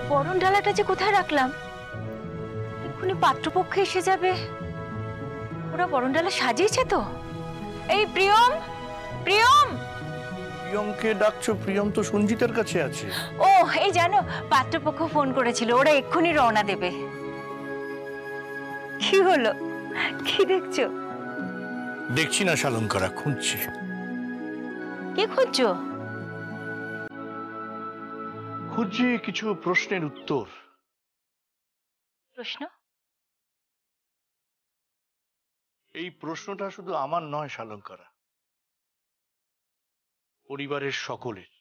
বরণ ডালাটা যে কোথায় রাখলাম? এক্ষুনি পাত্রপক্ষ এসে যাবে। ওরা বরণ ডালা সাজিয়েছে তো? এই প্রিয়ম, প্রিয়ম! প্রিয়মকে ডাকছো? প্রিয়ম তো সঞ্জিতার কাছে আছে। ও, এই জানো, পাত্রপক্ষ ফোন করেছিল, ওরা এক্ষুনি রওনা দেবে। কি হলো, কি দেখছো? দেখছি না শালঙ্কারা, খুঁজছি। কি খুঁজছো? খুঁজছি কিছু প্রশ্নের উত্তর। প্রশ্ন? এই প্রশ্নটা শুধু আমার নয় শালঙ্কারা, পরিবারের সকলের।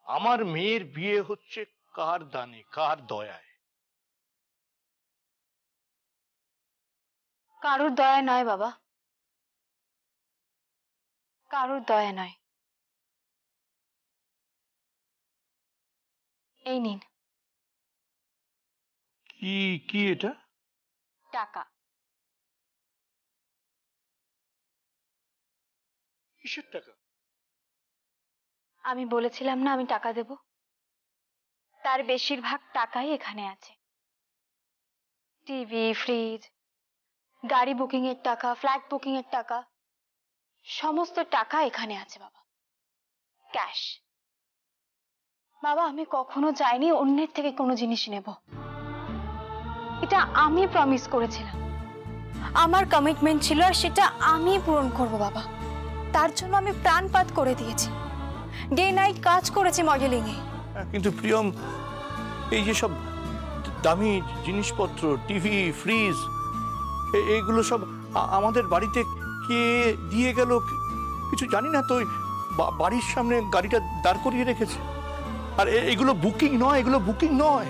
আমার মেয়ের বিয়ে হচ্ছে কার দানে, কার দয়ায়? কারোর দয়া নয় বাবা, কারোর দয়া নয়। এই নিন। কি কি এটা? টাকা। কিসের টাকা? আমি বলেছিলাম না আমি টাকা দেব, তার বেশিরভাগ টাকাই এখানে আছে। টিভি, ফ্রিজ, গাড়ি বুকিং এর টাকা, ফ্ল্যাট বুকিং এর টাকা, সমস্ত টাকা এখানে আছে বাবা, ক্যাশ। বাবা, আমি কখনো চাইনি অন্যের থেকে কোনো জিনিস নেব। এটা আমি প্রমিস করেছিলাম, আমার কমিটমেন্ট ছিল, আর সেটা আমি পূরণ করব বাবা। তার জন্য আমি প্রাণপাত করে দিয়েছি, ডে নাইট কাজ করেছি মডেলিং এ। কিন্তু প্রিয়ম, এই যে সব দামি জিনিসপত্র, টিভি, ফ্রিজ, এইগুলো সব আমাদের বাড়িতে কে দিয়ে গেল কিছু জানি না তো। বাড়ির সামনে গাড়িটা দাঁড় করিয়ে রেখেছে। আর এগুলো বুকিং নয়, এগুলো বুকিং নয়,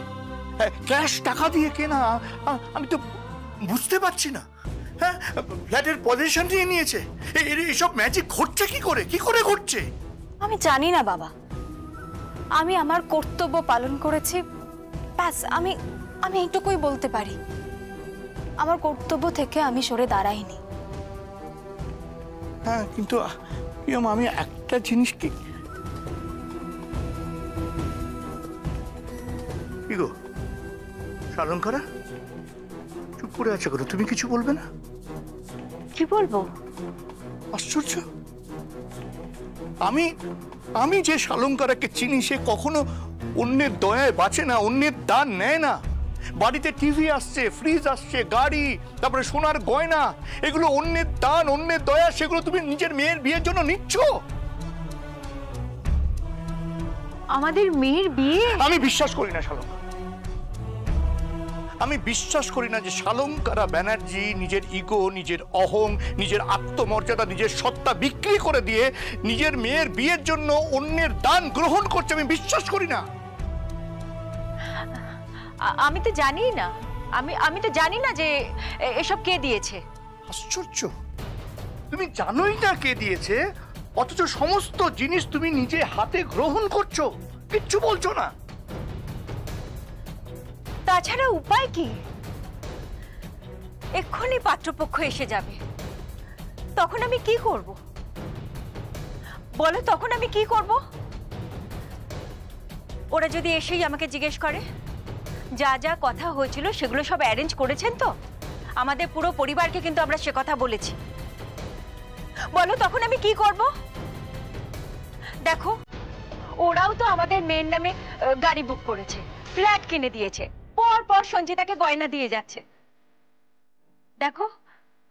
ক্যাশ টাকা দিয়ে কেনা। আমি তো বুঝতে পারছি না। হ্যাঁ, ফ্ল্যাটের পজিশন নিয়ে নিয়েছে। এইসব ম্যাজিক ঘটছে কি করে, কি করে ঘটছে? আমি জানি না বাবা, আমি আমার কর্তব্য পালন করেছি, ব্যাস। আমি এইটুকুই বলতে পারি, আমার কর্তব্য থেকে আমি সরে দাঁড়াইনি। হ্যাঁ, কিন্তু প্রিয়ম, আমি একটা জিনিস কি গো শালঙ্কারা, চুপ করে আছো কেন? তুমি কিছু বলবে না? কি বলবো? আশ্চর্য! আমি যে শালঙ্কারাকে চিনি, সে কখনো অন্যের দয়ায় বাঁচে না, অন্যের দান নেয় না। বাড়িতে টিভি আসছে, ফ্রিজ আসছে, গাড়ি, তারপরে সোনার গয়না, এগুলো অন্যের দান, অন্যের দয়া। সেগুলো তুমি নিজের মেয়ের বিয়ের জন্য নিচ্ছ। আমাদের মেয়ের বিয়ে? আমি বিশ্বাস করি না শালঙ্কারা, আমি বিশ্বাস করি না যে শালঙ্কারা ব্যানার্জি নিজের ইগো, নিজের অহং, নিজের আত্মমর্যাদা, নিজের সত্তা বিক্রি করে দিয়ে নিজের মেয়ের বিয়ের জন্য অন্যের দান গ্রহণ করছে। আমি বিশ্বাস করি না। আমি তো জানি না, আমি তো জানি না যে এসব কে দিয়েছে। আশ্চর্য! তুমি জানোই না কে দিয়েছে, অথচ সমস্ত জিনিস তুমি নিজে হাতে গ্রহণ করছো, কিচ্ছু বলছো না। তাছাড়া উপায় কি? এক্ষুনি পাত্রপক্ষ এসে যাবে, তখন আমি কি করব বলো? তখন আমি কি করব? ওরা যদি এসেই আমাকে জিজ্ঞেস করে যা যা কথা হয়েছিল সেগুলো সব অ্যারেঞ্জ করেছেন তো? আমাদের পুরো পরিবারকে কিন্তু আমরা সে কথা বলেছি। বলো তখন আমি কি করব? দেখো, ওরাও তো আমাদের মেয়ের নামে গাড়ি বুক করেছে, ফ্ল্যাট কিনে দিয়েছে, পর পর সঞ্জিতাকে গয়না দিয়ে যাচ্ছে। দেখো,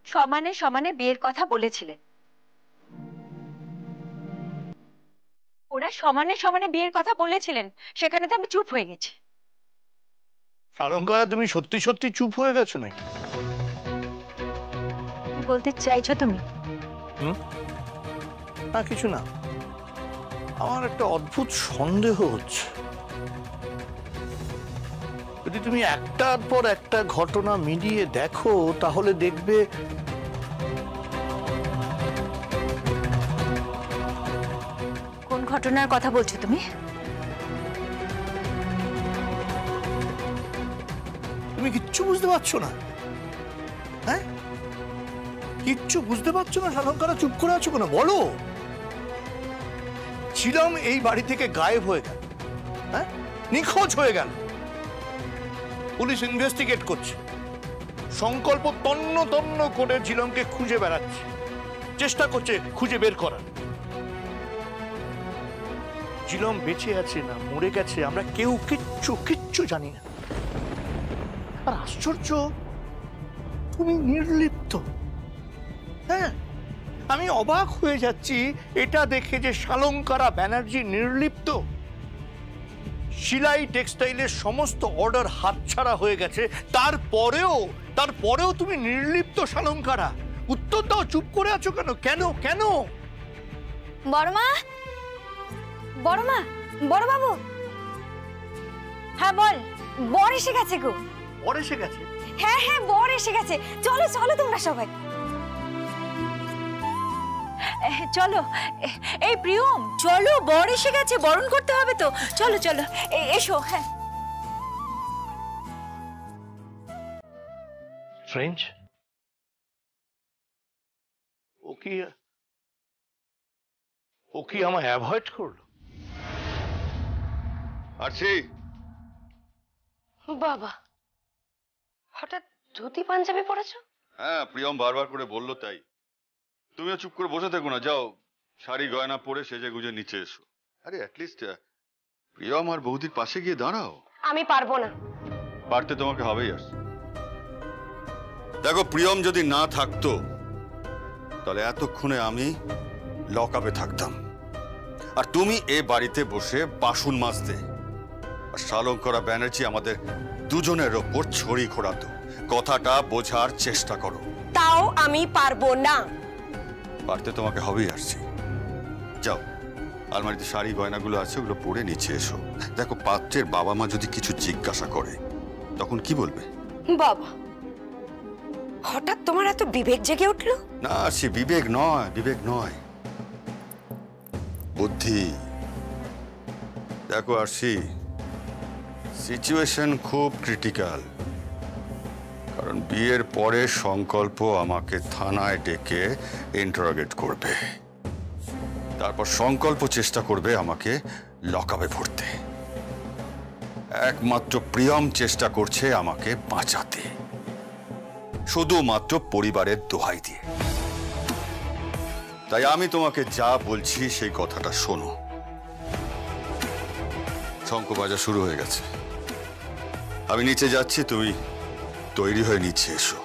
সমানে সমানে বিয়ের কথা বলেছিলেন, ওরা সমানে সমানে বিয়ের কথা বলেছিলেন, সেখানে তো আমি চুপ হয়ে গেছি। শালঙ্কারা, তুমি সত্যি সত্যি চুপ হয়ে গেছো নাকি? বলতে চাইছো তুমি? না, কিছু না। আমার একটা অদ্ভুত সন্দেহ হচ্ছে। যদি তুমি একটার পর একটা ঘটনা মিলিয়ে দেখো, তাহলে দেখবে কোন ঘটনার কথা বলছো তুমি? তুমি কিচ্ছু বুঝতে পারছো না? হ্যাঁ, কিচ্ছু বুঝতে পারছো না শালঙ্কারা? চুপ করে আছো কেন? বলো। ছিলাম এই বাড়ি থেকে গায়েব হয়ে গেল, হ্যাঁ, নিখোঁজ হয়ে গেল। পুলিশ ইনভেস্টিগেট করছে, সংকল্প তন্ন তন্ন করে ঝিলমকে খুঁজে বেড়াচ্ছে, চেষ্টা করছে খুঁজে বের করার। ঝিলম বেঁচে আছে না মরে গেছে আমরা কেউ কিচ্ছু জানি না। আর আশ্চর্য, তুমি নির্লিপ্ত। হ্যাঁ, আমি অবাক হয়ে যাচ্ছি এটা দেখে যে শালঙ্কারা ব্যানার্জি নির্লিপ্ত। শিলাই টেক্সটাইলের সমস্ত অর্ডার হাতছাড়া হয়ে গেছে, তারপরেও তুমি নির্লিপ্ত শালঙ্কারা। উত্তর দাও, চুপ করে আছো কেন? কেন কেন? বড়মা, বড়মা, বড় বাবু। হ্যাঁ বল, বর এসে গেছে গো। বর এসে গেছে? হ্যাঁ হ্যাঁ, বর এসে গেছে। চলো চলো তোমরা সবাই। চলো। এই প্রিয়ম, চলো, বর এসে গেছে, বরণ করতে হবে তো। চলো চলো, এসো। হ্যাঁ। ফ্রেঞ্চ, ও কি আমায় অ্যাভয়েড করলো? আরছি, বাবা, হঠাৎ ধুতি পাঞ্জাবি পরেছো? হ্যাঁ, প্রিয়ম বারবার করে বললো তাই। তুমিও চুপ করে বসে থেকো না, যাও শাড়ি গয়না পরে সেজে গুজে নিচে এসো। আরে অ্যাটলিস্ট প্রিয়ম আর বৌদির পাশে গিয়ে দাঁড়াও। আমি পারবো না। পারতে তোমাকে হবেই। আর দেখো, প্রিয়ম যদি না থাকতো তাহলে এতক্ষণে আমি লকআপে থাকতাম, আর তুমি এ বাড়িতে বসে বাসন মাজতে, আর শালঙ্করা ব্যানার্জি আমাদের দুজনের ওপর ছড়ি ঘোরাতো। কথাটা বোঝার চেষ্টা করো। তাও আমি পারবো না। পারতে তোমাকে হবেই। আসছি, যাও আলমারিতে শাড়ি গয়নাগুলো আছে, ওগুলো পরে নিচে এসো। দেখো, পাত্রের বাবা মা যদি কিছু জিজ্ঞাসা করে তখন কি বলবে? বাবা, হঠাৎ তোমার এত বিবেক জেগে উঠলো? না, সে বিবেক নয়, বুদ্ধি। দেখো আরশি, সিচুয়েশন খুব ক্রিটিক্যাল। কারণ বিয়ের পরে সংকল্প আমাকে থানায় ডেকে ইন্টারোগেট করবে, তারপর সংকল্প চেষ্টা করবে আমাকে লকআপে ভরতে। একমাত্র প্রিয়ম চেষ্টা করছে আমাকে বাঁচাতে, শুধুমাত্র পরিবারের দোহাই দিয়ে। তাই আমি তোমাকে যা বলছি সেই কথাটা শোনো। শঙ্খ বাজা শুরু হয়ে গেছে, আমি নিচে যাচ্ছি, তুমি তৈরি হয়ে নিচে এসো।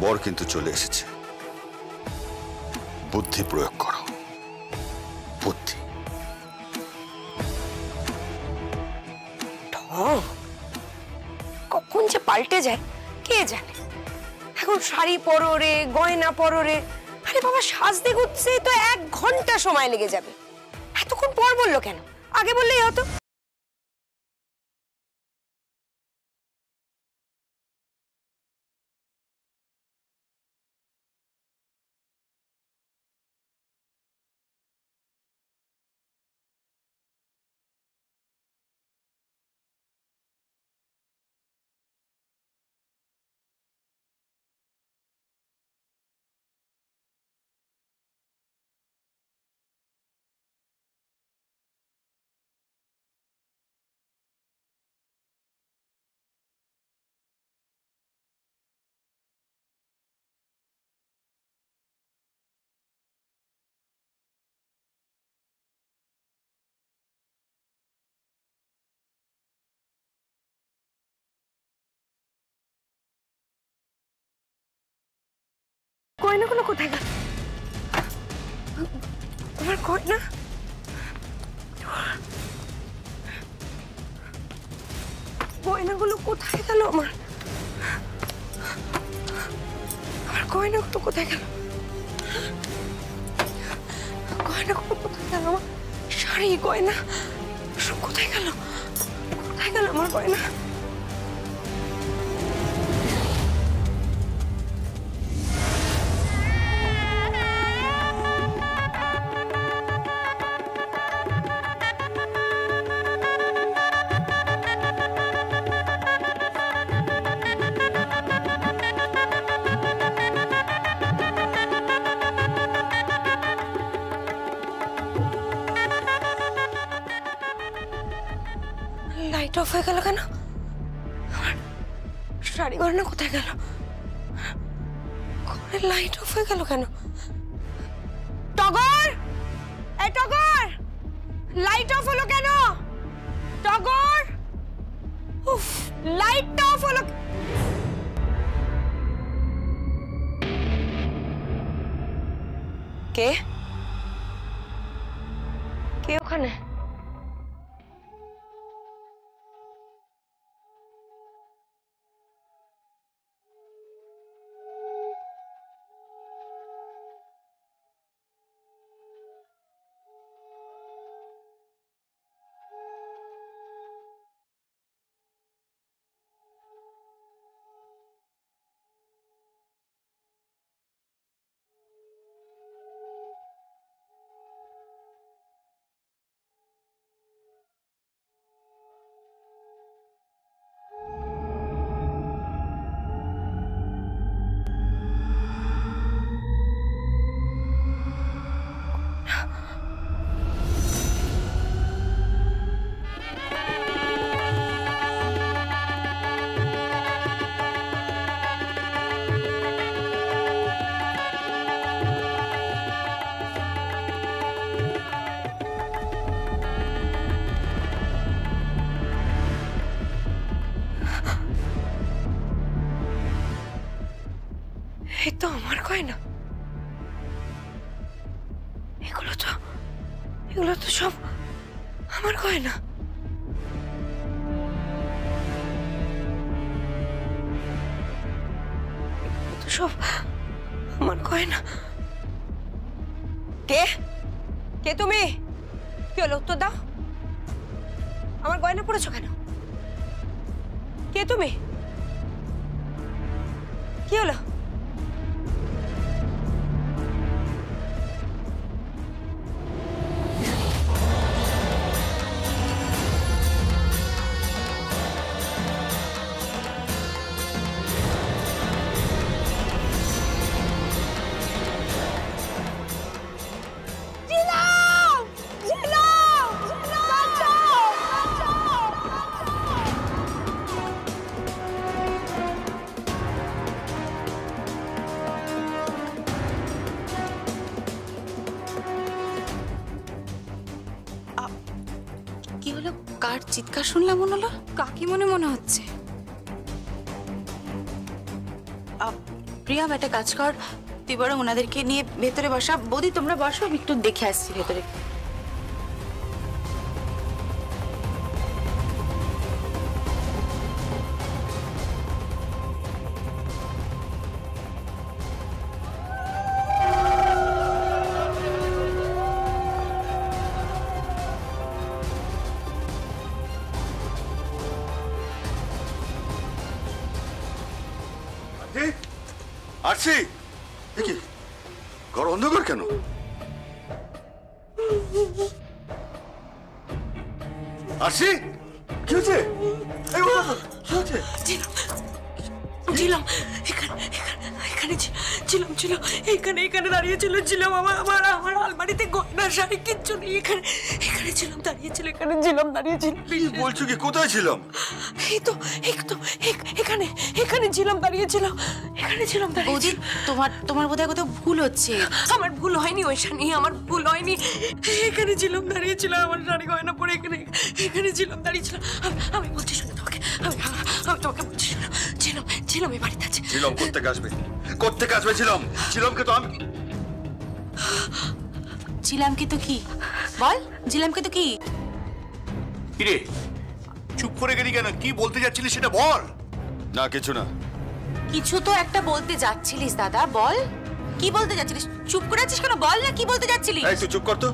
বর কিন্তু চলে এসেছে, বুদ্ধি প্রয়োগ করো, বুদ্ধি। কখন যে পাল্টে যায় কে জানে। এখন শাড়ি পরো রে, গয়না পরো রে। আরে বাবা, সাজতে গুছতে তো 1 ঘন্টা সময় লেগে যাবে। এতক্ষণ পর বললো কেন? আগে বললেই হতো। গয়নাগুলো কোথায় গেল? আমার গয়না, গয়নাগুলো কোথায় গেল? আমার গয়নাগুলো কোথায় গেল? গয়নাগুলো কোথায় গেল? আমার শাড়ি গয়না সব কোথায় গেল? কোথায় গেল আমার গয়না? লাইট অফ হয়ে গেল কেন? আমার শাড়ি গয়না কোথায় গেল? ঘরের লাইট অফ হয়ে গেল কেন? টগর, এই টগর, লাইট অফ হলো কেন? টগর, উফ, লাইটটা অফ হলো। কে কে ওখানে? এই তো আমার গয়না। এগুলো তো সব আমার গয়না। তো সব আমার গয়না। কে কে তুমি? কি হলো? উত্তর দাও। আমার গয়না পড়েছো কেন? কে তুমি? কি হলো? কি হলো? কার চিৎকার শুনলাম মনে হলো? কাকি মনে হচ্ছে। প্রিয়া, একটা কাজ কর, তুই বরং ওনাদেরকে নিয়ে ভেতরে বসা। বৌদি তোমরা বসো, আমি একটু দেখে আসছি ভেতরে। আরছি, দেখি ঘর অন্ধকার কেন? আরছি, কি হয়েছে? এই বলো তো, কি হয়েছে? ছিলাম এখানে দাঁড়িয়েছিল। আমার আলমারিতে গয়না শাড়ি কিচ্ছু নেই। এখানে ছিলাম দাঁড়িয়েছিল। কি বলছো? কি কোথায় ছিলাম? এই তো এখানে ছিলাম দাঁড়িয়েছিল। বৌদি, তোমার বোধহয় কোথাও ভুল হচ্ছে। আমার ভুল হয়নি ঐশানি, আমার ভুল হয়নি। এখানে ছিলাম দাঁড়িয়েছিল, আমার শাড়ি গয়না পরে এখানে ছিলাম দাঁড়িয়েছিল। আমি বলছি শোনো তোমাকে, আমি তোমাকে বলছি শোনো, ছিলাম এই বাড়িতে আছে। ছিলাম কোত্থেকে আসবে? ছিলামকে তো আমি। ছিলামকে তো কি বল? ছিলামকে তো কি? কিরে চুপ করে গেলি কেন? কি বলতে যাচ্ছিলি সেটা বল। না, কিছু না। কিছু তো একটা বলতে যাচ্ছিলিস দাদা, বল কি বলতে যাচ্ছিলিস? চুপ করে আছিস কেন? বল না কি বলতে যাচ্ছিলিস। এই তুই চুপ কর তো।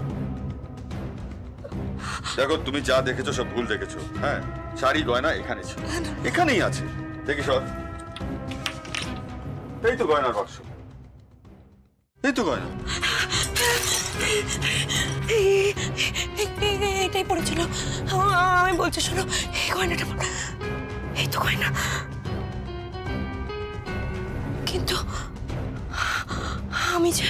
দেখো, তুমি যা দেখেছো সব ভুল দেখেছো। হ্যাঁ, শাড়ি গয়না এখানে ছিল, এখানেই আছে। দেখি সব, এই তো গয়নার বাক্স, এই তো গয়না। এটাই পড়েছিল। আমি বলছি শোনো, এই গয়নাটা এই তো গয়না। কিন্তু আমি যে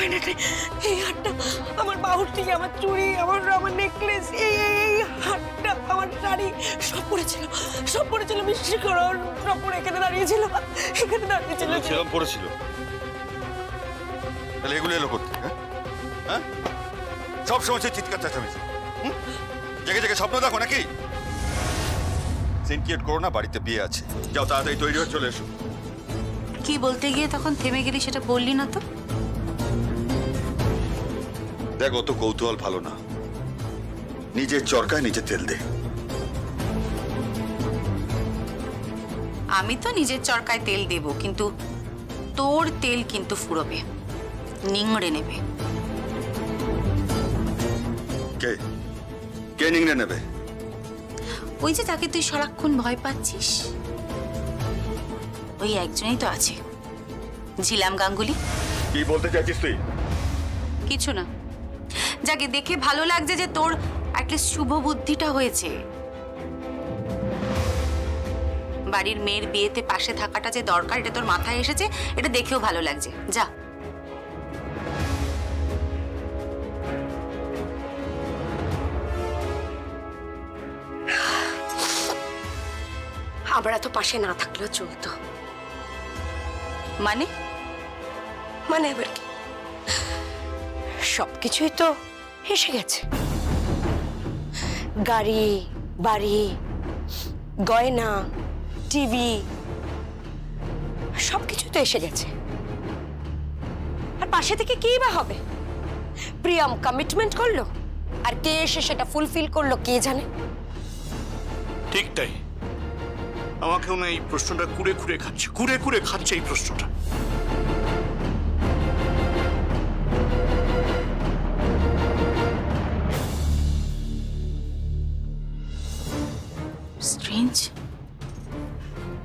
গয়নাটা, এই হারটা, আমার বাহুর থেকে আমার চুড়ি, আমার নেকলেস, এই হারটা, আমার শাড়ি সব পড়েছিল, বিশ্বাস করো, সব পরে এখানে দাঁড়িয়েছিল, ছিলাম পড়েছিল। তাহলে এগুলো এলো করতে, হ্যাঁ? সব সময় চিৎকার চেঁচামেচি, জেগে জেগে স্বপ্ন দেখো নাকি? সিনক্রিয়েট করো না, বাড়িতে বিয়ে আছে, যাও তাড়াতাড়ি তৈরি হয়ে চলে এসো। কি বলতে গিয়ে তখন থেমে গেলি সেটা বললি না তো? দেখ, অত কৌতূহল ভালো না, নিজের চরকায় নিজে তেল দে। আমি তো নিজের চরকায় তেল দেব, কিন্তু তোর তেল কিন্তু ফুরোবে, নিংড়ে নেবে। কে কে নিংড়ে নেবে? ওই যে তাকে তুই সারাক্ষণ ভয় পাচ্ছিস, ওই একজনই তো আছে, ঝিলাম গাঙ্গুলি। কি বলতে চাইছিস তুই? কিছু না, যাকে দেখে ভালো লাগছে যে তোর অ্যাটলিস্ট শুভ বুদ্ধিটা হয়েছে। বাড়ির মেয়ের বিয়েতে পাশে থাকাটা যে দরকার এটা তোর মাথায় এসেছে, এটা দেখেও ভালো লাগছে। যা। আমরা তো পাশে না থাকলেও চলতো। মানে? মানে এবার কি, সবকিছুই তো এসে গেছে, গাড়ি, বাড়ি, গয়না, টিভি, সবকিছু তো এসে গেছে। আর পাশে থেকে কি বা হবে? প্রিয়ম কমিটমেন্ট করলো, আর কে এসে সেটা ফুলফিল করলো কে জানে। ঠিক তাই, আমাকেও না এই প্রশ্নটা কুড়ে খাচ্ছে এই প্রশ্নটা। স্ট্রেঞ্জ,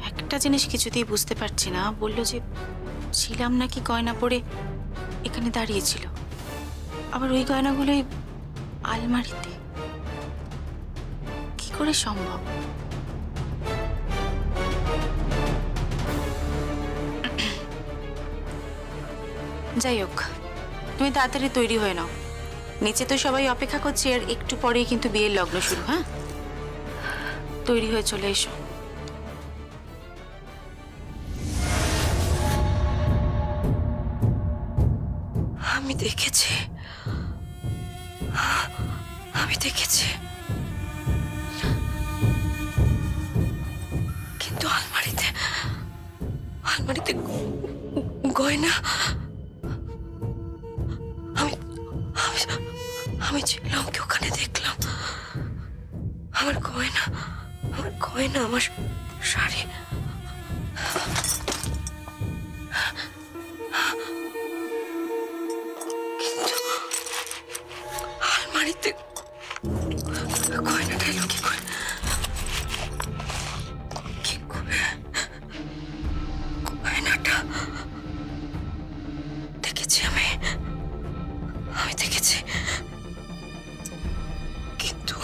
একটা জিনিস কিছুতেই বুঝতে পারছি না। বললো যে ছিলাম নাকি গয়না পরে এখানে দাঁড়িয়েছিল, আবার ওই গয়নাগুলোই আলমারিতে। কি করে সম্ভব? যাই হোক, তুমি তাড়াতাড়ি তৈরি হয়ে নাও, নিচে তো সবাই অপেক্ষা করছে, আর একটু পরেই কিন্তু বিয়ের লগ্ন শুরু। হ্যাঁ, তৈরি হয়ে চলে এসো। আমি দেখেছি, কিন্তু আলমারিতে গয়না, আমি ছিলাম কি ওখানে, দেখলাম আমার গয়না, আমার শাড়ি, কিন্তু আলমারিতে গয়নাটা এলো কি করে? গয়নাটা দেখেছি, আমি দেখেছি, কিন্তু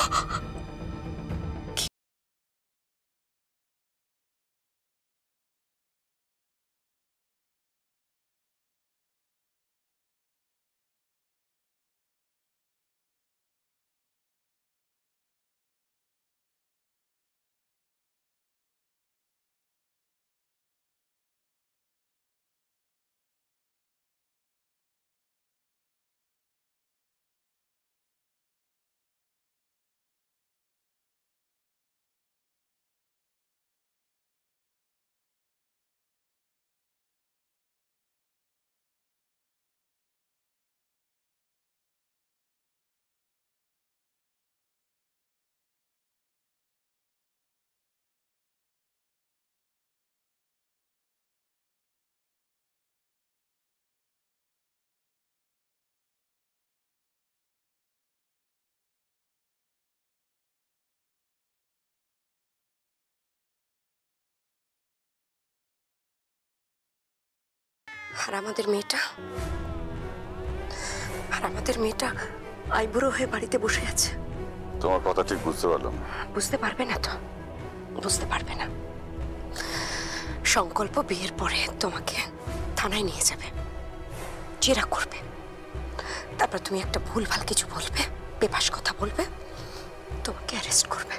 আর আমাদের মেয়েটা আইবুড়ো হয়ে বাড়িতে বসে আছে। তোমার কথা ঠিক বুঝতে পারলাম। বুঝতে পারবে না। সংকল্প বিয়ের পরে তোমাকে থানায় নিয়ে যাবে, জেরা করবে, তারপর তুমি একটা ভুলভাল কিছু বলবে, বেফাস কথা বলবে, তোমাকে অ্যারেস্ট করবে।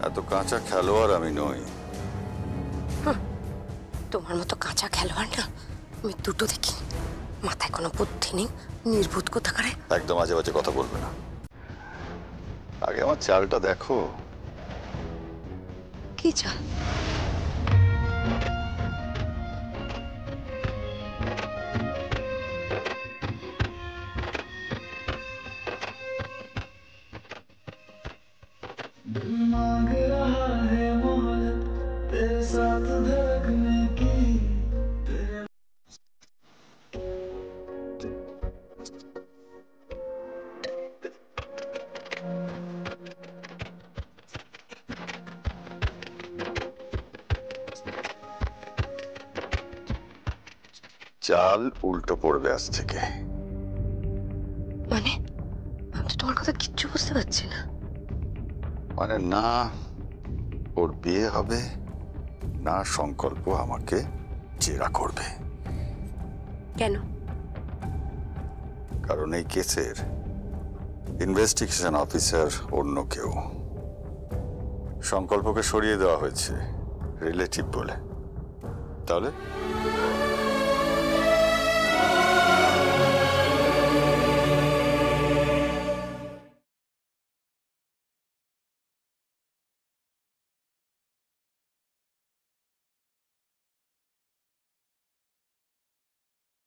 এত কাঁচা খেলোয়াড় আমি নই। তোমার মতো কাঁচা খেলোয়াড় না আমি দুটো দেখি। মাথায় কোনো বুদ্ধি নেই, নির্বুধ কোথাকারে। একদম আজে বাজে কথা বলবে না। আগে আমার চালটা দেখো। কি চাল? চাল উল্টো পড়বে আজ থেকে। মানে আমি তো তোমার কথা কিচ্ছু বুঝতে পারছি না। মানে না ওর বিয়ে হবে, না সংকল্প আমাকে জেরা করবে। কেন? কারণ এই কেসের ইনভেস্টিগেশন অফিসার অন্য কেউ। সংকল্পকে সরিয়ে দেওয়া হয়েছে রিলেটিভ বলে। তাহলে